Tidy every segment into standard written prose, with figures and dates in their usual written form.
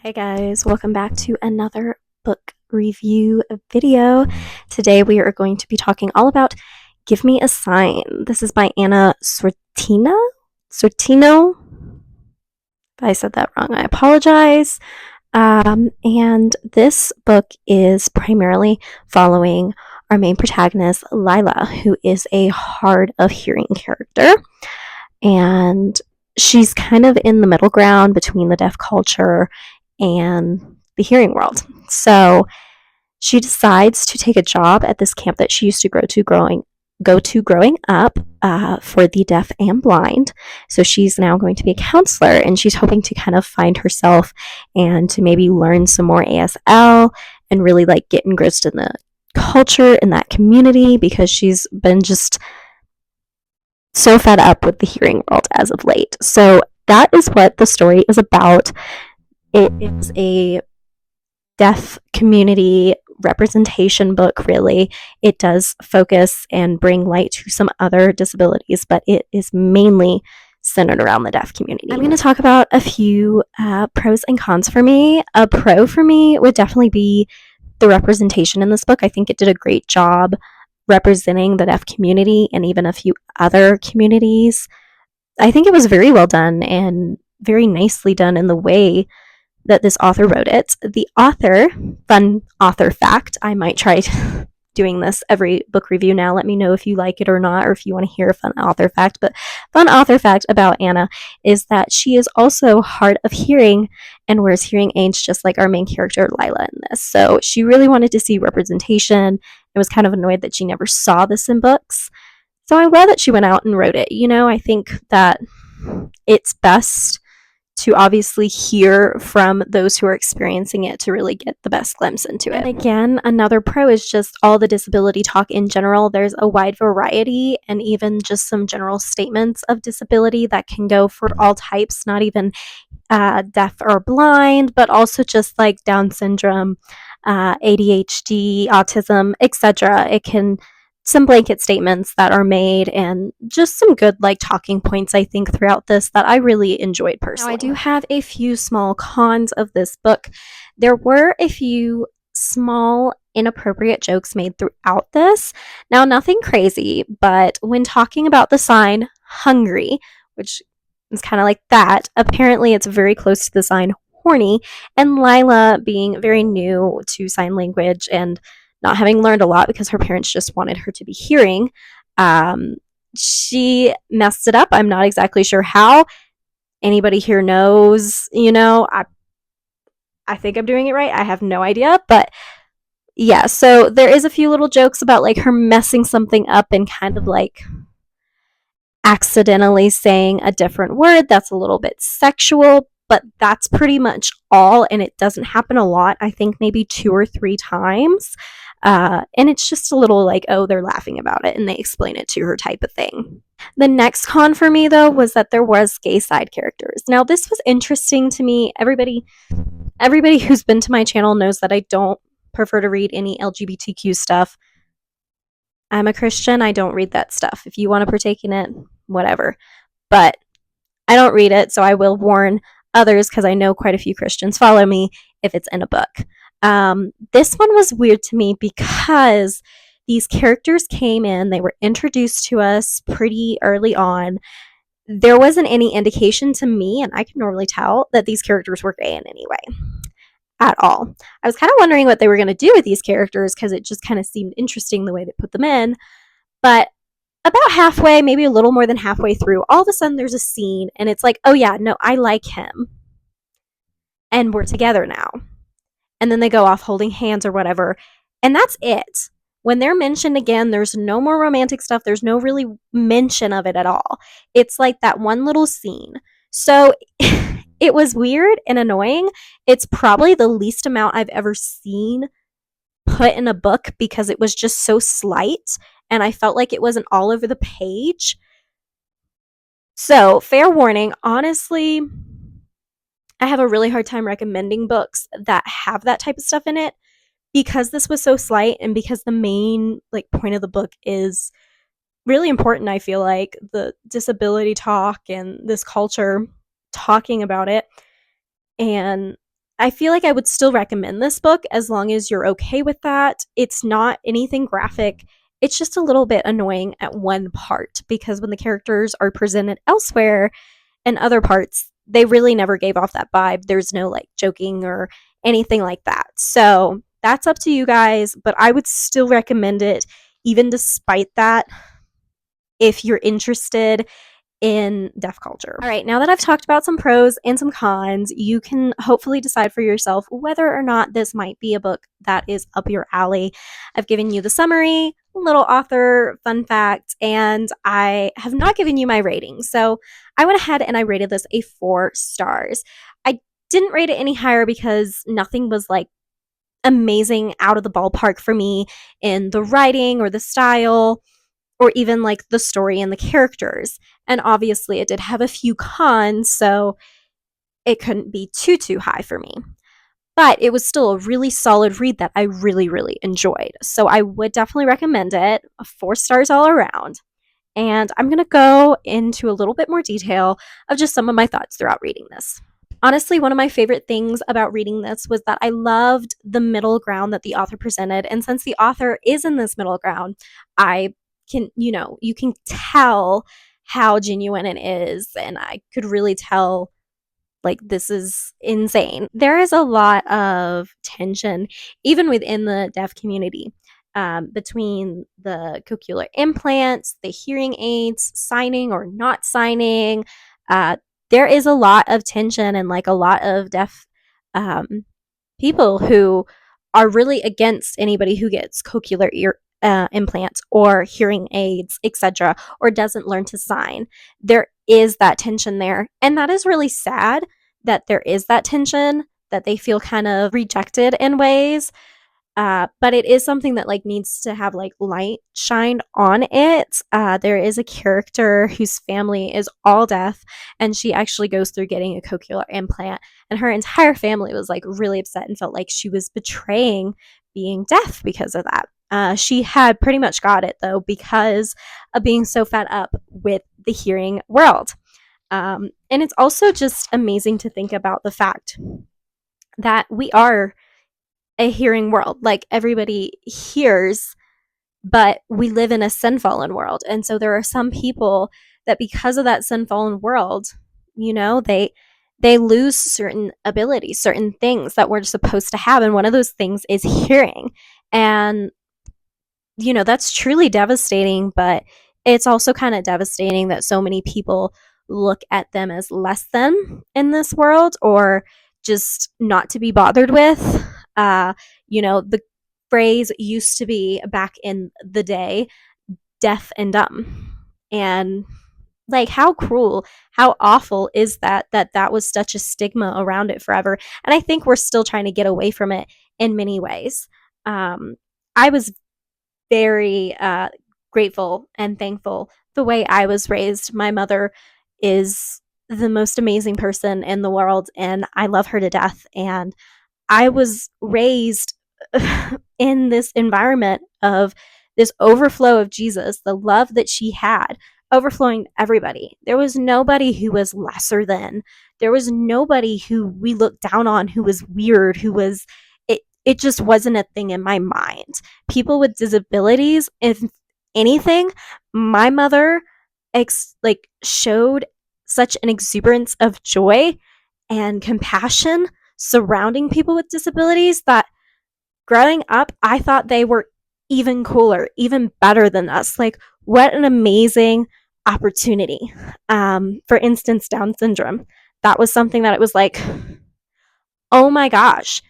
Hey guys, welcome back to another book review video. Today we are going to be talking all about Give Me a Sign. This is by Anna Sortino. If I said that wrong, I apologize. And this book is primarily following our main protagonist, Lila, who is a hard of hearing character. And she's kind of in the middle ground between the deaf culture and the hearing world. So she decides to take a job at this camp that she used to go to growing up for the deaf and blind. So she's now going to be a counselor, and she's hoping to kind of find herself and to maybe learn some more ASL and really like get engrossed in the culture in that community, because she's been just so fed up with the hearing world as of late. So that is what the story is about. It is a deaf community representation book, really. It does focus and bring light to some other disabilities, but it is mainly centered around the deaf community. I'm going to talk about a few pros and cons for me. A pro for me would definitely be the representation in this book. I think it did a great job representing the deaf community and even a few other communities. I think it was very well done and very nicely done in the way that this author wrote it. The author, fun author fact, I might try doing this every book review now. Let me know if you like it or not, or if you want to hear a fun author fact. But fun author fact about Anna is that she is also hard of hearing and wears hearing aids just like our main character Lila in this. So she really wanted to see representation and was kind of annoyed that she never saw this in books. So I'm glad that she went out and wrote it. You know, I think that it's best to obviously hear from those who are experiencing it to really get the best glimpse into it. And again, another pro is just all the disability talk in general. There's a wide variety and even just some general statements of disability that can go for all types, not even deaf or blind, but also just like Down syndrome, ADHD, autism, etc. It can some blanket statements that are made and just some good like talking points I think throughout this that I really enjoyed personally. Now, I do have a few small cons of this book. There were a few small inappropriate jokes made throughout this. Now, nothing crazy, but when talking about the sign hungry, which is kind of like that, apparently it's very close to the sign horny, and Lila being very new to sign language and not having learned a lot because her parents just wanted her to be hearing, she messed it up. I'm not exactly sure how. Anybody here knows, I think I'm doing it right. I have no idea, but yeah, so there is a few little jokes about like her messing something up and kind of like accidentally saying a different word that's a little bit sexual, but that's pretty much all, and it doesn't happen a lot. I think maybe 2 or 3 times. And it's just a little like, oh, they're laughing about it and they explain it to her type of thing. The next con for me, though, was that there was gay side characters. Now, this was interesting to me. Everybody who's been to my channel knows that I don't prefer to read any LGBTQ stuff. I'm a Christian. I don't read that stuff. If you want to partake in it, whatever. But I don't read it, so I will warn others, because I know quite a few Christians follow me, if it's in a book. This one was weird to me because these characters came in, they were introduced to us pretty early on. There wasn't any indication to me, and I can normally tell, that these characters were gay in any way at all. I was kind of wondering what they were going to do with these characters, because it just kind of seemed interesting the way they put them in. But about halfway, maybe a little more than halfway through, all of a sudden there's a scene and it's like, oh yeah, no, I like him. And we're together now. And then they go off holding hands or whatever. And that's it. When they're mentioned again, there's no more romantic stuff. There's no really mention of it at all. It's like that one little scene. So it was weird and annoying. It's probably the least amount I've ever seen put in a book, because it was just so slight and I felt like it wasn't all over the page. So, fair warning, honestly, I have a really hard time recommending books that have that type of stuff in it, because this was so slight and because the main like point of the book is really important. I feel like the disability talk and this culture talking about it, and I feel like I would still recommend this book as long as you're okay with that. It's not anything graphic. It's just a little bit annoying at one part because when the characters are presented elsewhere and other parts, they really never gave off that vibe. There's no like joking or anything like that. So that's up to you guys, but I would still recommend it, even despite that, if you're interested in deaf culture. All right, now that I've talked about some pros and some cons, you can hopefully decide for yourself whether or not this might be a book that is up your alley. I've given you the summary, little author fun fact, and I have not given you my rating. So I went ahead and I rated this a 4 stars. I didn't rate it any higher because nothing was like amazing out of the ballpark for me in the writing or the style or even like the story and the characters. And obviously, it did have a few cons, so it couldn't be too high for me. But it was still a really solid read that I really enjoyed. So I would definitely recommend it. 4 stars all around. And I'm going to go into a little bit more detail of just some of my thoughts throughout reading this. Honestly, one of my favorite things about reading this was that I loved the middle ground that the author presented. And since the author is in this middle ground, I can, you can tell how genuine it is. And I could really tell like this is insane. There is a lot of tension, even within the deaf community, between the cochlear implants, the hearing aids, signing or not signing. Uh, there is a lot of tension and like a lot of deaf um, people who are really against anybody who gets cochlear ear implants or hearing aids, etc., or doesn't learn to sign. There is that tension there, and that is really sad that there is that tension, that they feel kind of rejected in ways. But it is something that like needs to have like light shined on it. There is a character whose family is all deaf, and she actually goes through getting a cochlear implant, and her entire family was like really upset and felt like she was betraying being deaf because of that. She had pretty much got it though because of being so fed up with the hearing world. And it's also just amazing to think about the fact that we are a hearing world. Like everybody hears, but we live in a sin fallen world. And so there are some people that because of that sin fallen world, they lose certain abilities, certain things that we're supposed to have. And one of those things is hearing. And that's truly devastating, but it's also kind of devastating that so many people look at them as less than in this world or just not to be bothered with. The phrase used to be back in the day, deaf and dumb. And like how cruel, how awful is that was such a stigma around it forever. And I think we're still trying to get away from it in many ways. I was very grateful and thankful the way I was raised. My mother is the most amazing person in the world, and I love her to death. And I was raised in this environment of this overflow of Jesus, the love that she had overflowing to everybody. There was nobody who was lesser than. There was nobody who we looked down on, who was weird, who was it just wasn't a thing in my mind. People with disabilities, if anything, my mother showed such an exuberance of joy and compassion surrounding people with disabilities that growing up, I thought they were even cooler, even better than us. Like, what an amazing opportunity. For instance, Down syndrome. That was something that it was like, oh my gosh,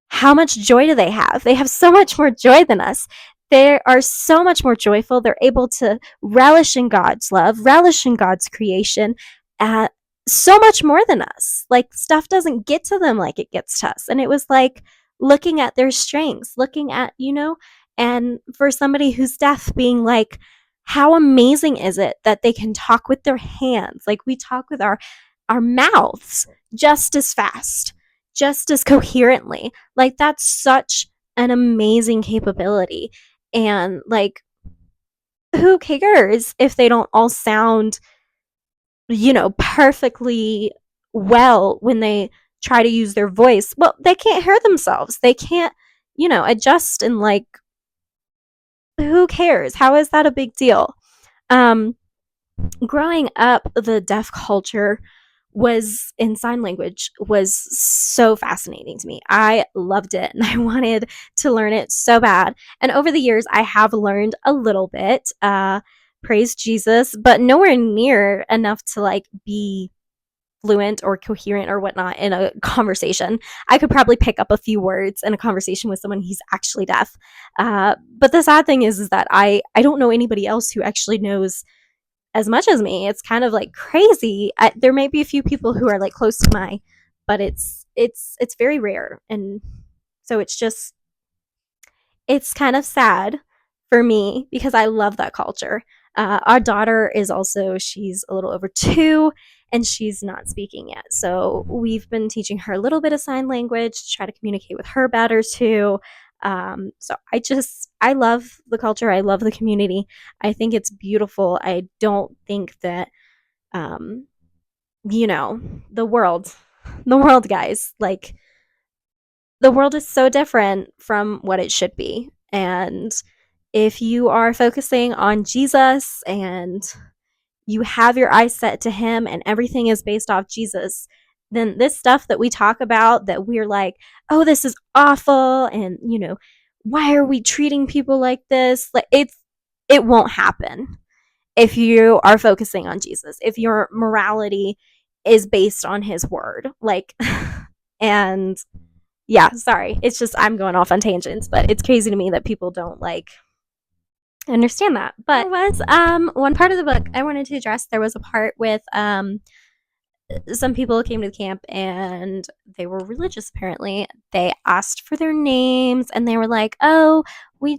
how much joy do they have? They have so much more joy than us. They are so much more joyful. They're able to relish in God's love, relish in God's creation, so much more than us. Like, stuff doesn't get to them like it gets to us. And it was like looking at their strengths, looking at, and for somebody who's deaf, being like, how amazing is it that they can talk with their hands? Like, we talk with our mouths just as fast, just as coherently. Like, that's such an amazing capability. And like, who cares if they don't all sound, perfectly well when they try to use their voice. Well, they can't hear themselves. They can't, adjust, and like, who cares? How is that a big deal? Um, Growing up, the deaf culture was in sign language was so fascinating to me. I loved it and I wanted to learn it so bad. And over the years, I have learned a little bit. Praise Jesus, but nowhere near enough to like be fluent or coherent or whatnot in a conversation. I could probably pick up a few words in a conversation with someone who's actually deaf. But the sad thing is that I don't know anybody else who actually knows as much as me. It's kind of like crazy. There may be a few people who are like close to my, but it's very rare, and so it's kind of sad for me because I love that culture. Our daughter is also, she's a little over 2 and she's not speaking yet. So we've been teaching her a little bit of sign language to try to communicate with her better too. So I love the culture. I love the community. I think it's beautiful. I don't think that, um, you know, the world, the world, guys, like, the world is so different from what it should be. And if you are focusing on Jesus and you have your eyes set to him and everything is based off Jesus, then this stuff that we talk about that we're like, oh, this is awful, and why are we treating people like this? Like, it won't happen if you are focusing on Jesus. If your morality is based on his word. Like and yeah, sorry. It's just I'm going off on tangents, but it's crazy to me that people don't like understand that. But there was one part of the book I wanted to address. There was a part with some people came to the camp and they were religious apparently. They asked for their names and they were like, "Oh, we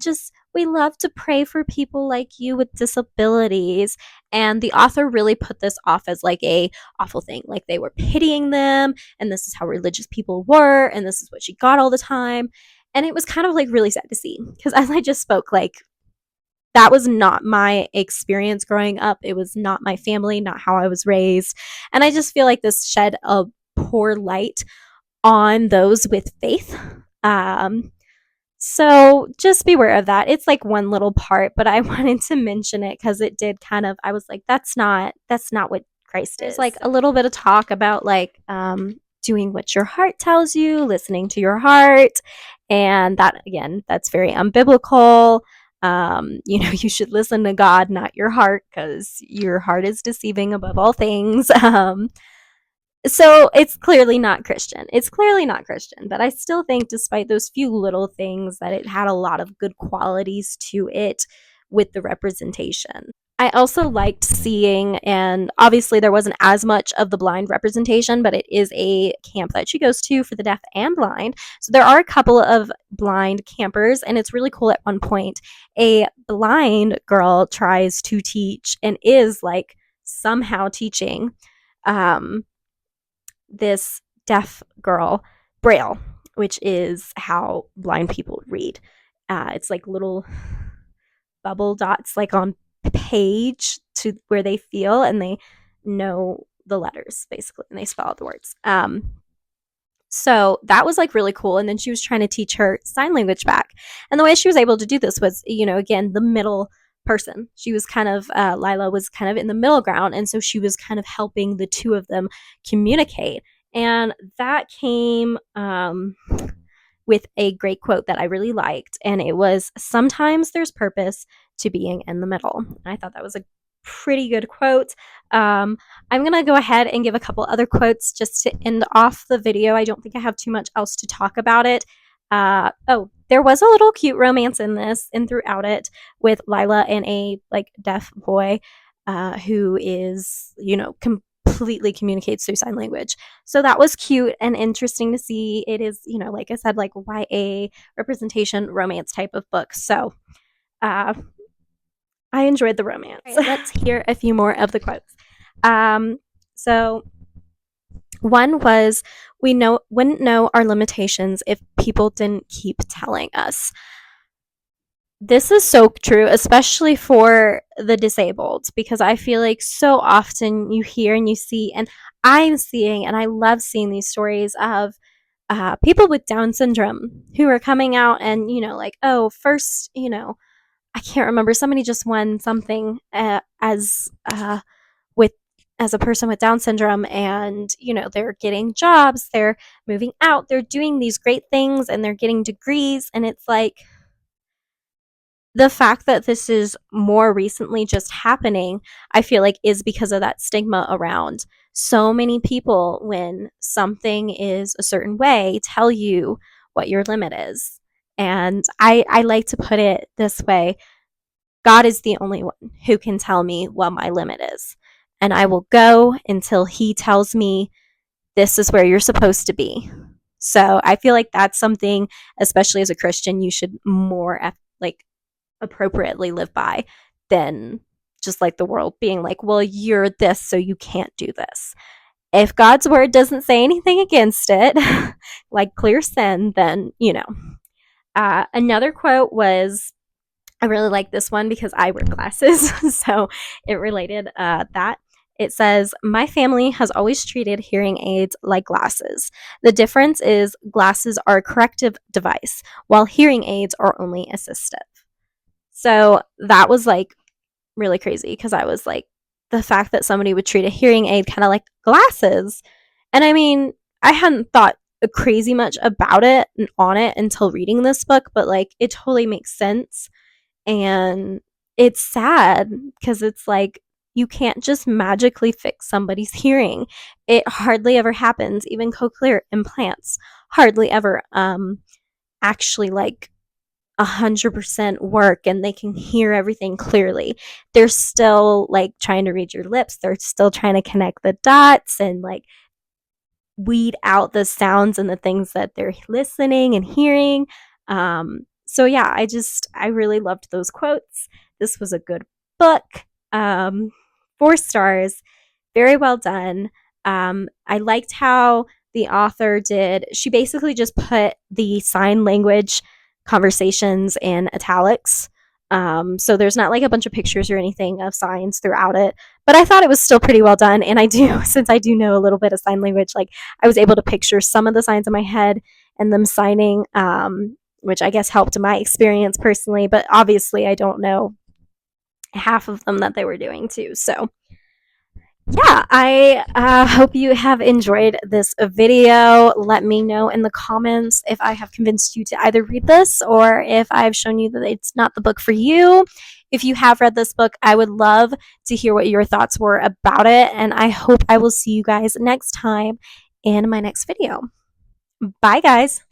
love to pray for people like you with disabilities." And the author really put this off as like a awful thing. Like they were pitying them and this is how religious people were and this is what she got all the time. And it was kind of like really sad to see because as I just spoke, like that was not my experience growing up. It was not my family, not how I was raised. And I just feel like this shed a poor light on those with faith. So just beware of that. It's like one little part, but I wanted to mention it because it did kind of, I was like, that's not what Christ is. There's like a little bit of talk about like doing what your heart tells you, listening to your heart. And that, again, that's very unbiblical. You should listen to God, not your heart, because your heart is deceiving above all things. So it's clearly not Christian. It's clearly not Christian, but I still think, despite those few little things, that it had a lot of good qualities to it with the representation. I also liked seeing, and obviously there wasn't as much of the blind representation, but it is a camp that she goes to for the deaf and blind. So there are a couple of blind campers, and it's really cool. At one point, a blind girl tries to teach and is like somehow teaching this deaf girl Braille, which is how blind people read. It's like little bubble dots, like on page to where they feel and they know the letters basically, and they spell out the words. So that was like really cool. And then she was trying to teach her sign language back. And the way she was able to do this was, again, the middle person. She was kind of, Lila was kind of in the middle ground. And so she was kind of helping the two of them communicate. And that came with a great quote that I really liked. And it was, "Sometimes there's purpose to being in the middle." And I thought that was a pretty good quote. I'm going to go ahead and give a couple other quotes just to end off the video. I don't think I have too much else to talk about it. There was a little cute romance in this and throughout it with Lila and a like deaf boy who is, completely communicates through sign language. So that was cute and interesting to see. It is, like I said, like YA representation romance type of book. So I enjoyed the romance. Right, let's hear a few more of the quotes. So one was, "We wouldn't know our limitations if people didn't keep telling us." This is so true, especially for the disabled, because I feel like so often you hear and you see, and I'm seeing, and I love seeing these stories of people with Down syndrome who are coming out and, like, oh, first, I can't remember, somebody just won something with as a person with Down syndrome, and they're getting jobs, they're moving out, they're doing these great things, and they're getting degrees, and it's like the fact that this is more recently just happening, I feel like is because of that stigma around so many people when something is a certain way tell you what your limit is. And I like to put it this way: God is the only one who can tell me what my limit is. And I will go until he tells me this is where you're supposed to be. So I feel like that's something, especially as a Christian, you should more like appropriately live by than just like the world being like, well, you're this, so you can't do this. If God's word doesn't say anything against it, like clear sin, then, another quote was, I really like this one because I wear glasses, so it related that. It says, my family has always treated hearing aids like glasses. The difference is glasses are a corrective device, while hearing aids are only assistive. So that was like really crazy because I was like, the fact that somebody would treat a hearing aid kind of like glasses. And I mean, I hadn't thought crazy much about it and on it until reading this book, but like it totally makes sense. And it's sad because it's like you can't just magically fix somebody's hearing. It hardly ever happens. Even cochlear implants hardly ever actually like 100% work and they can hear everything clearly. They're still like trying to read your lips. They're still trying to connect the dots and like weed out the sounds and the things that they're listening and hearing. So yeah, I really loved those quotes. This was a good book. 4 stars, very well done. I liked how the author did. She basically just put the sign language conversations in italics. So there's not like a bunch of pictures or anything of signs throughout it, but I thought it was still pretty well done. And I do, since I do know a little bit of sign language, like I was able to picture some of the signs in my head and them signing, which I guess helped my experience personally. But obviously, I don't know half of them that they were doing too. So yeah, I hope you have enjoyed this video. Let me know in the comments if I have convinced you to either read this or if I've shown you that it's not the book for you. If you have read this book, I would love to hear what your thoughts were about it. And I hope I will see you guys next time in my next video. Bye, guys.